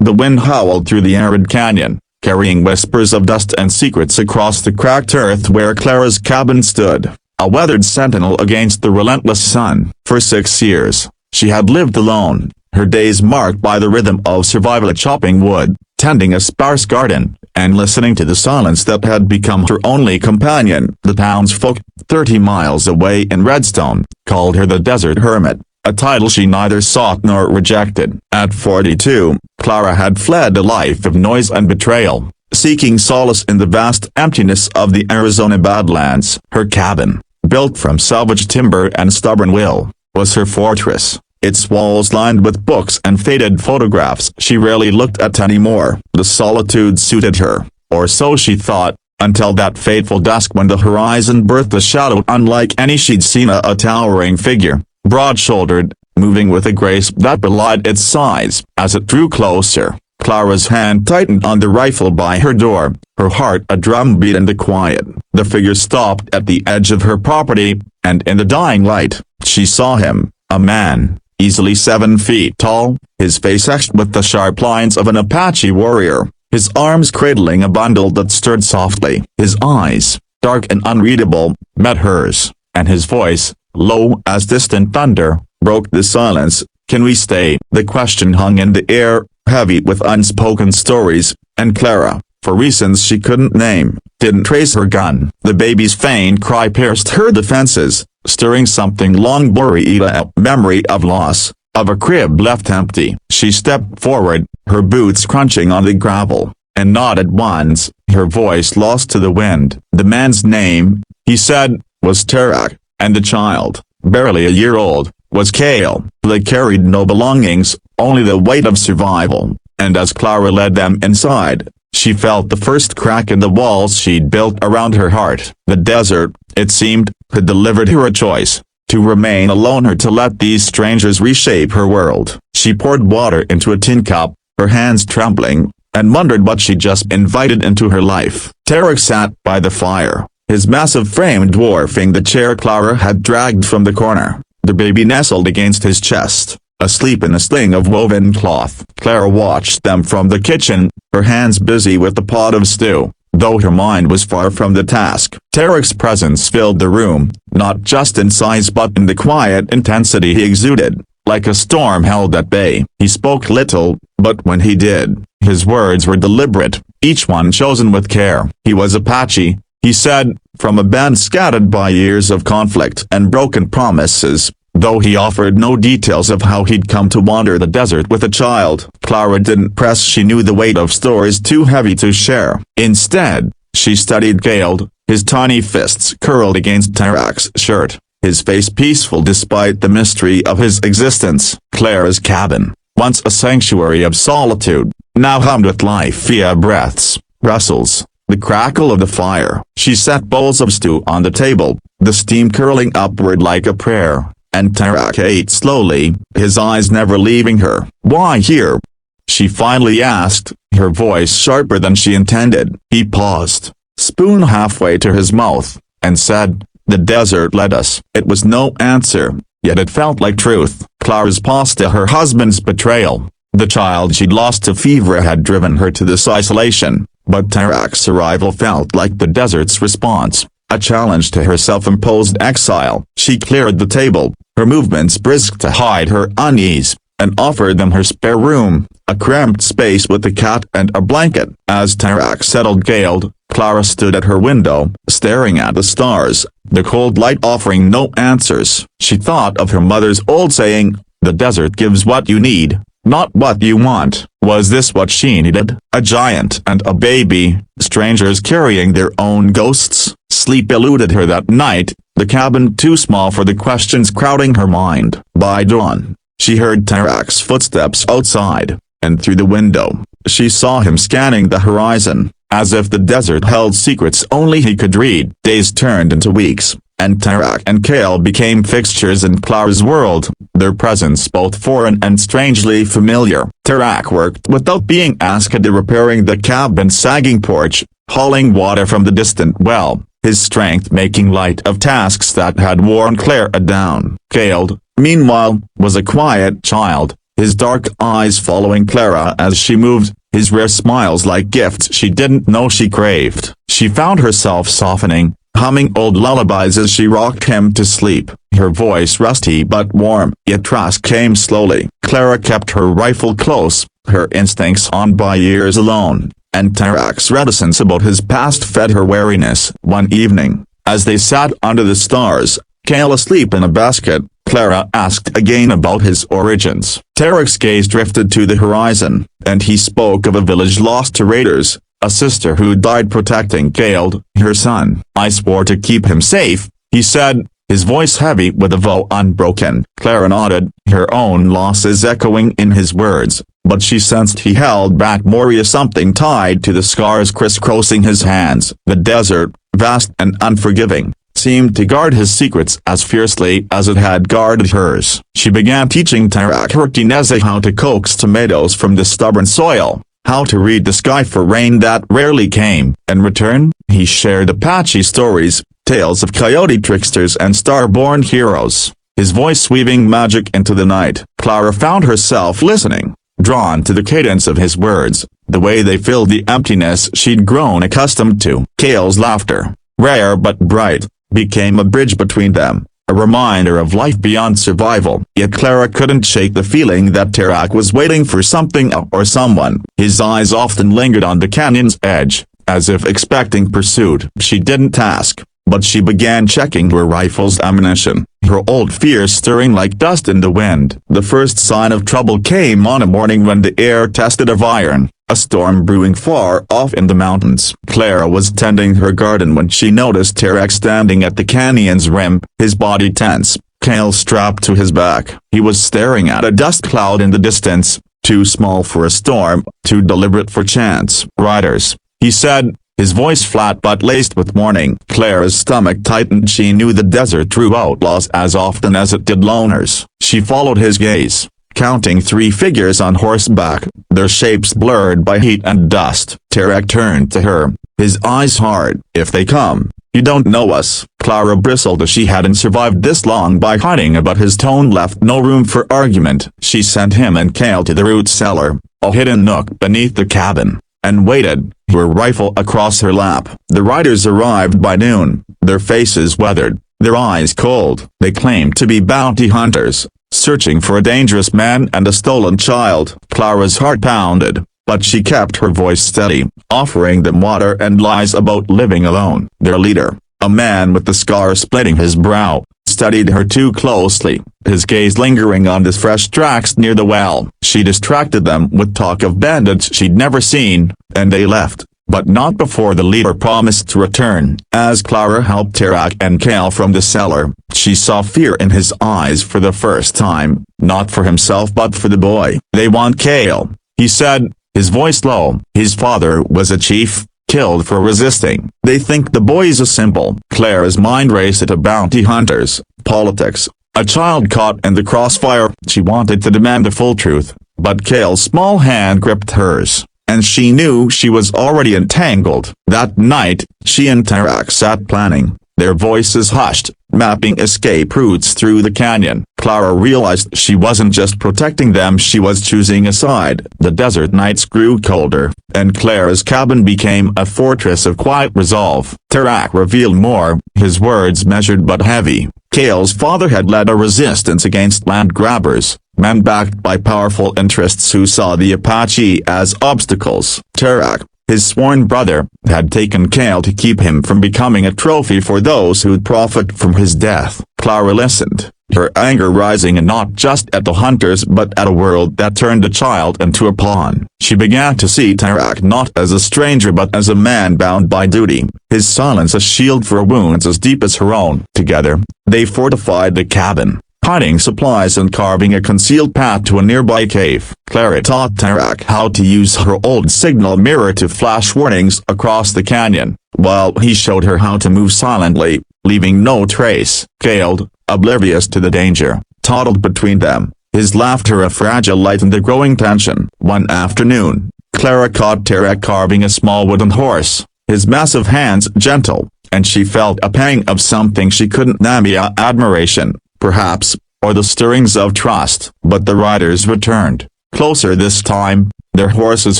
The wind howled through the arid canyon, carrying whispers of dust and secrets across the cracked earth where Clara's cabin stood, a weathered sentinel against the relentless sun. For 6 years, she had lived alone, her days marked by the rhythm of survival, chopping wood, tending a sparse garden, and listening to the silence that had become her only companion. The townsfolk, 30 miles away in Redstone, called her the Desert Hermit, a title she neither sought nor rejected. At 42, Clara had fled a life of noise and betrayal, seeking solace in the vast emptiness of the Arizona Badlands. Her cabin, built from salvaged timber and stubborn will, was her fortress, its walls lined with books and faded photographs she rarely looked at anymore. The solitude suited her, or so she thought, until that fateful dusk when the horizon birthed a shadow unlike any she'd seen, a towering figure, broad-shouldered, moving with a grace that belied its size. As it drew closer, Clara's hand tightened on the rifle by her door, her heart a drumbeat in the quiet. The figure stopped at the edge of her property, and in the dying light, she saw him, a man, easily 7 feet tall, his face etched with the sharp lines of an Apache warrior, his arms cradling a bundle that stirred softly. His eyes, dark and unreadable, met hers, and his voice, low as distant thunder, broke the silence. "Can we stay?" The question hung in the air, heavy with unspoken stories, and Clara, for reasons she couldn't name, didn't trace her gun. The baby's faint cry pierced her defenses, stirring something long buried, a memory of loss, of a crib left empty. She stepped forward, her boots crunching on the gravel, and nodded once, her voice lost to the wind. The man's name, he said, was Tarak, and the child, barely a year old, was Kale. They carried no belongings, only the weight of survival, and as Clara led them inside, she felt the first crack in the walls she'd built around her heart. The desert, it seemed, had delivered her a choice, to remain alone or to let these strangers reshape her world. She poured water into a tin cup, her hands trembling, and wondered what she'd just invited into her life. Tarak sat by the fire, his massive frame dwarfing the chair Clara had dragged from the corner. The baby nestled against his chest, asleep in a sling of woven cloth. Clara watched them from the kitchen, her hands busy with the pot of stew, though her mind was far from the task. Tarak's presence filled the room, not just in size but in the quiet intensity he exuded, like a storm held at bay. He spoke little, but when he did, his words were deliberate, each one chosen with care. He was Apache, he said, from a band scattered by years of conflict and broken promises, though he offered no details of how he'd come to wander the desert with a child. Clara didn't press, she knew the weight of stories too heavy to share. Instead, she studied Gale, his tiny fists curled against Tarak's shirt, his face peaceful despite the mystery of his existence. Clara's cabin, once a sanctuary of solitude, now hummed with life via breaths, rustles, the crackle of the fire. She set bowls of stew on the table, the steam curling upward like a prayer, and Tarak ate slowly, his eyes never leaving her. "Why here?" she finally asked, her voice sharper than she intended. He paused, spoon halfway to his mouth, and said, "The desert led us." It was no answer, yet it felt like truth. Clara's pasta, her husband's betrayal, the child she'd lost to fever had driven her to this isolation. But Tarak's arrival felt like the desert's response, a challenge to her self-imposed exile. She cleared the table, her movements brisk to hide her unease, and offered them her spare room, a cramped space with a cat and a blanket. As Tarak settled Gale, Clara stood at her window, staring at the stars, the cold light offering no answers. She thought of her mother's old saying, "The desert gives what you need, not what you want." Was this what she needed? A giant and a baby, strangers carrying their own ghosts? Sleep eluded her that night, the cabin too small for the questions crowding her mind. By dawn, she heard Tarak's footsteps outside, and through the window, she saw him scanning the horizon, as if the desert held secrets only he could read. Days turned into weeks, and Tarak and Kale became fixtures in Clara's world, their presence both foreign and strangely familiar. Tarak worked without being asked, repairing the cabin's sagging porch, hauling water from the distant well, his strength making light of tasks that had worn Clara down. Kale, meanwhile, was a quiet child, his dark eyes following Clara as she moved, his rare smiles like gifts she didn't know she craved. She found herself softening, humming old lullabies as she rocked him to sleep, her voice rusty but warm. Yet trust came slowly. Clara kept her rifle close, her instincts honed by years alone, and Tarak's reticence about his past fed her wariness. One evening, as they sat under the stars, Kale asleep in a basket, Clara asked again about his origins. Tarak's gaze drifted to the horizon, and he spoke of a village lost to raiders, a sister who died protecting Kale, her son. "I swore to keep him safe," he said, his voice heavy with a vow unbroken. Clara nodded, her own losses echoing in his words, but she sensed he held back more, something tied to the scars crisscrossing his hands. The desert, vast and unforgiving, seemed to guard his secrets as fiercely as it had guarded hers. She began teaching Tarak Herkinese how to coax tomatoes from the stubborn soil, how to read the sky for rain that rarely came. In return, he shared Apache stories, tales of coyote tricksters and star-born heroes, his voice weaving magic into the night. Clara found herself listening, drawn to the cadence of his words, the way they filled the emptiness she'd grown accustomed to. Kale's laughter, rare but bright, became a bridge between them, a reminder of life beyond survival. Yet Clara couldn't shake the feeling that Tarak was waiting for something or someone. His eyes often lingered on the canyon's edge, as if expecting pursuit. She didn't ask, but she began checking her rifle's ammunition, her old fears stirring like dust in the wind. The first sign of trouble came on a morning when the air tested of iron, a storm brewing far off in the mountains. Clara was tending her garden when she noticed Tarak standing at the canyon's rim, his body tense, Kale strapped to his back. He was staring at a dust cloud in the distance, too small for a storm, too deliberate for chance. "Riders," he said, his voice flat but laced with warning. Clara's stomach tightened. She knew the desert drew outlaws as often as it did loners. She followed his gaze, counting 3 figures on horseback, their shapes blurred by heat and dust. Tarak turned to her, his eyes hard. "If they come, you don't know us." Clara bristled as she hadn't survived this long by hiding, but his tone left no room for argument. She sent him and Kale to the root cellar, a hidden nook beneath the cabin, and waited, her rifle across her lap. The riders arrived by noon, their faces weathered, their eyes cold. They claimed to be bounty hunters, searching for a dangerous man and a stolen child. Clara's heart pounded, but she kept her voice steady, offering them water and lies about living alone. Their leader, a man with the scar splitting his brow, studied her too closely, his gaze lingering on the fresh tracks near the well. She distracted them with talk of bandits she'd never seen, and they left, but not before the leader promised to return. As Clara helped Tarak and Kale from the cellar, she saw fear in his eyes for the first time, not for himself but for the boy. "They want Kale," he said, his voice low. "His father was a chief, killed for resisting. They think the boy's a symbol." Clara's mind raced to bounty hunters, politics, a child caught in the crossfire. She wanted to demand the full truth, but Kale's small hand gripped hers, and she knew she was already entangled. That night, she and Tarak sat planning, their voices hushed, mapping escape routes through the canyon. Clara realized she wasn't just protecting them, she was choosing a side. The desert nights grew colder, and Clara's cabin became a fortress of quiet resolve. Tarak revealed more, his words measured but heavy. Kale's father had led a resistance against land grabbers, men backed by powerful interests who saw the Apache as obstacles. Tarak, his sworn brother, had taken Kale to keep him from becoming a trophy for those who'd profit from his death. Clara listened, her anger rising, and not just at the hunters but at a world that turned a child into a pawn. She began to see Tarak not as a stranger but as a man bound by duty, his silence a shield for wounds as deep as her own. Together, they fortified the cabin, hiding supplies and carving a concealed path to a nearby cave. Clara taught Tarak how to use her old signal mirror to flash warnings across the canyon, while he showed her how to move silently, leaving no trace. Kale, oblivious to the danger, toddled between them, his laughter a fragile light in the growing tension. One afternoon, Clara caught Tarak carving a small wooden horse, his massive hands gentle, and she felt a pang of something she couldn't name: admiration, perhaps, or the stirrings of trust. But the riders returned, closer this time, their horses'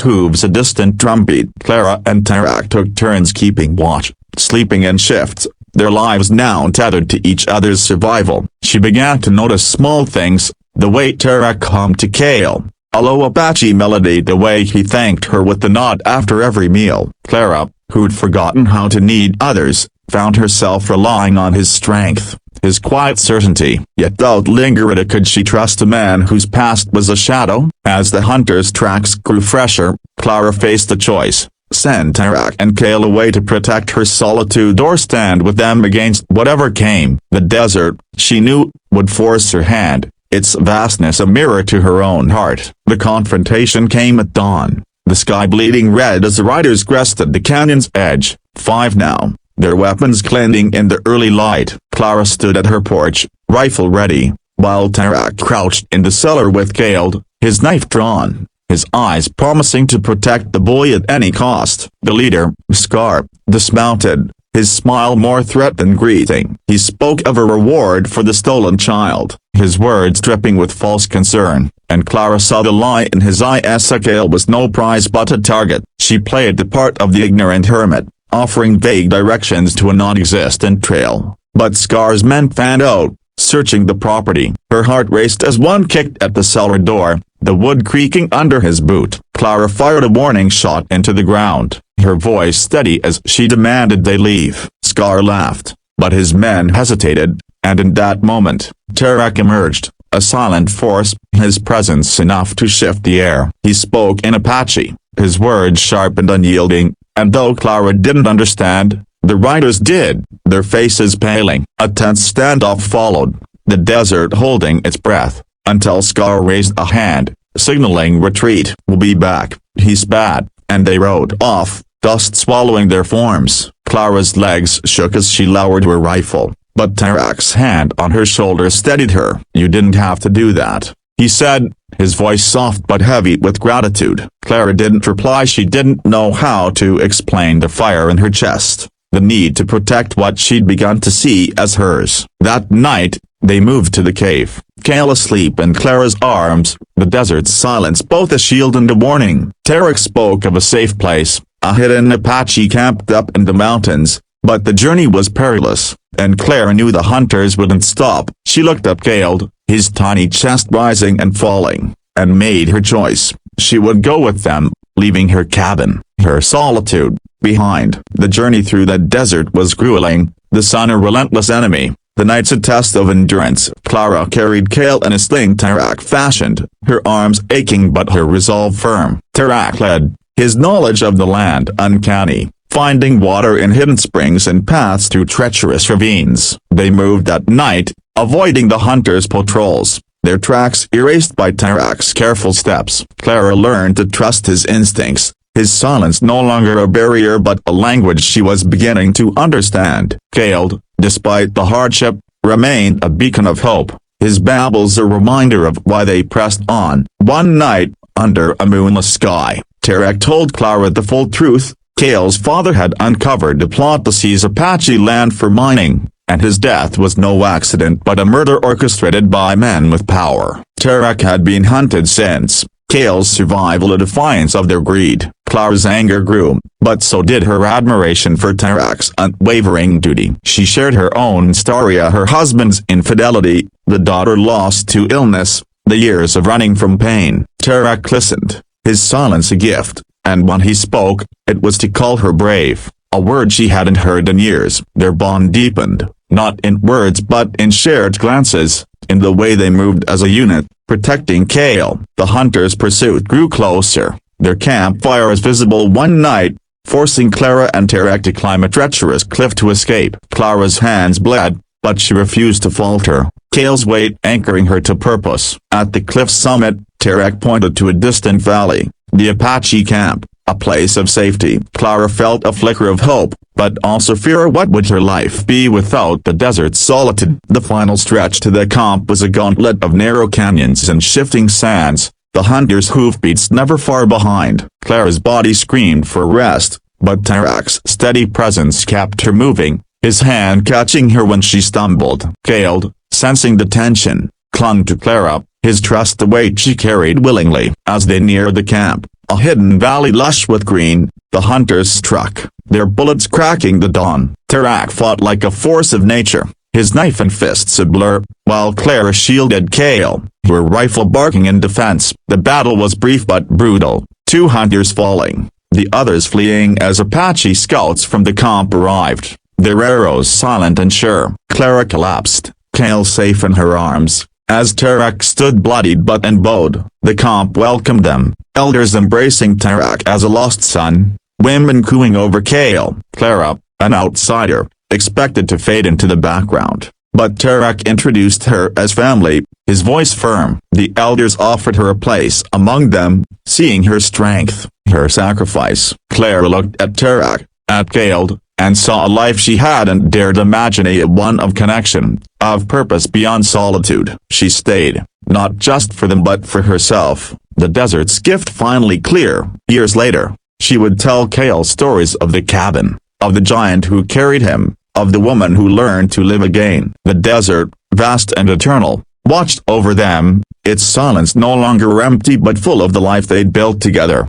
hooves a distant drumbeat. Clara and Tarak took turns keeping watch, sleeping in shifts, their lives now tethered to each other's survival. She began to notice small things, the way Tarak hummed to Kale, a low Apache melody, the way he thanked her with a nod after every meal. Clara, who'd forgotten how to need others, found herself relying on his strength, his quiet certainty. Yet doubt lingered. Could she trust a man whose past was a shadow? As the hunter's tracks grew fresher, Clara faced a choice: send Tarak and Kale away to protect her solitude, or stand with them against whatever came. The desert, she knew, would force her hand, its vastness a mirror to her own heart. The confrontation came at dawn, the sky bleeding red as the riders crested the canyon's edge. 5 now, their weapons glinting in the early light. Clara stood at her porch, rifle ready, while Tarak crouched in the cellar with Kale, his knife drawn, his eyes promising to protect the boy at any cost. The leader, Scar, dismounted, his smile more threat than greeting. He spoke of a reward for the stolen child, his words dripping with false concern, and Clara saw the lie in his eyes. Kale was no prize but a target. She played the part of the ignorant hermit, offering vague directions to a non-existent trail. But Scar's men fanned out, searching the property. Her heart raced as one kicked at the cellar door, the wood creaking under his boot. Clara fired a warning shot into the ground, her voice steady as she demanded they leave. Scar laughed, but his men hesitated, and in that moment, Tarak emerged, a silent force, his presence enough to shift the air. He spoke in Apache, his words sharp and unyielding, and though Clara didn't understand, the riders did, their faces paling. A tense standoff followed, the desert holding its breath, until Scar raised a hand, signaling retreat. "We'll be back," he spat, and they rode off, dust swallowing their forms. Clara's legs shook as she lowered her rifle, but Tarak's hand on her shoulder steadied her. "You didn't have to do that," he said, his voice soft but heavy with gratitude. Clara didn't reply. She didn't know how to explain the fire in her chest, the need to protect what she'd begun to see as hers. That night, they moved to the cave, Kale asleep in Clara's arms, the desert's silence both a shield and a warning. Tarak spoke of a safe place, a hidden Apache camped up in the mountains, but the journey was perilous, and Clara knew the hunters wouldn't stop. She looked at Kale, his tiny chest rising and falling, and made her choice. She would go with them, leaving her cabin, her solitude, behind. The journey through that desert was grueling, the sun a relentless enemy, the nights a test of endurance. Clara carried Kale in a sling Tarak fashioned, her arms aching but her resolve firm. Tarak led, his knowledge of the land uncanny, finding water in hidden springs and paths through treacherous ravines. They moved at night, avoiding the hunters' patrols, their tracks erased by Tarak's careful steps. Clara learned to trust his instincts, his silence no longer a barrier but a language she was beginning to understand. Kale, despite the hardship, remained a beacon of hope, his babbles a reminder of why they pressed on. One night, under a moonless sky, Tarak told Clara the full truth. Kale's father had uncovered a plot to seize Apache land for mining, and his death was no accident but a murder orchestrated by men with power. Tarak had been hunted since, Kale's survival a defiance of their greed. Clara's anger grew, but so did her admiration for Tarak's unwavering duty. She shared her own story of her husband's infidelity, the daughter lost to illness, the years of running from pain. Tarak listened, his silence a gift, and when he spoke, it was to call her brave, a word she hadn't heard in years. Their bond deepened, not in words but in shared glances, in the way they moved as a unit, protecting Kale. The hunters' pursuit grew closer, their campfires visible one night, forcing Clara and Tarak to climb a treacherous cliff to escape. Clara's hands bled, but she refused to falter, Kale's weight anchoring her to purpose. At the cliff's summit, Tarak pointed to a distant valley, the Apache camp, a place of safety. Clara felt a flicker of hope, but also fear. What would her life be without the desert's solitude? The final stretch to the camp was a gauntlet of narrow canyons and shifting sands, the hunters' hoofbeats never far behind. Clara's body screamed for rest, but Tarak's steady presence kept her moving, his hand catching her when she stumbled. Kale, sensing the tension, clung to Clara, his trust the weight she carried willingly. As they neared the camp, a hidden valley lush with green, the hunters struck, their bullets cracking the dawn. Tarak fought like a force of nature, his knife and fists a blur, while Clara shielded Kale, her rifle barking in defense. The battle was brief but brutal, 2 hunters falling, the others fleeing as Apache scouts from the camp arrived, their arrows silent and sure. Clara collapsed, Kale safe in her arms. As Tarak stood bloodied but unbowed, the camp welcomed them, elders embracing Tarak as a lost son, women cooing over Kale. Clara, an outsider, expected to fade into the background, but Tarak introduced her as family, his voice firm. The elders offered her a place among them, seeing her strength, her sacrifice. Clara looked at Tarak, at Kale, and saw a life she hadn't dared imagine, a one of connection, of purpose beyond solitude. She stayed, not just for them but for herself. The desert's gift finally clear. Years later, she would tell Kale stories of the cabin, of the giant who carried him, of the woman who learned to live again. The desert, vast and eternal, watched over them, its silence no longer empty but full of the life they'd built together.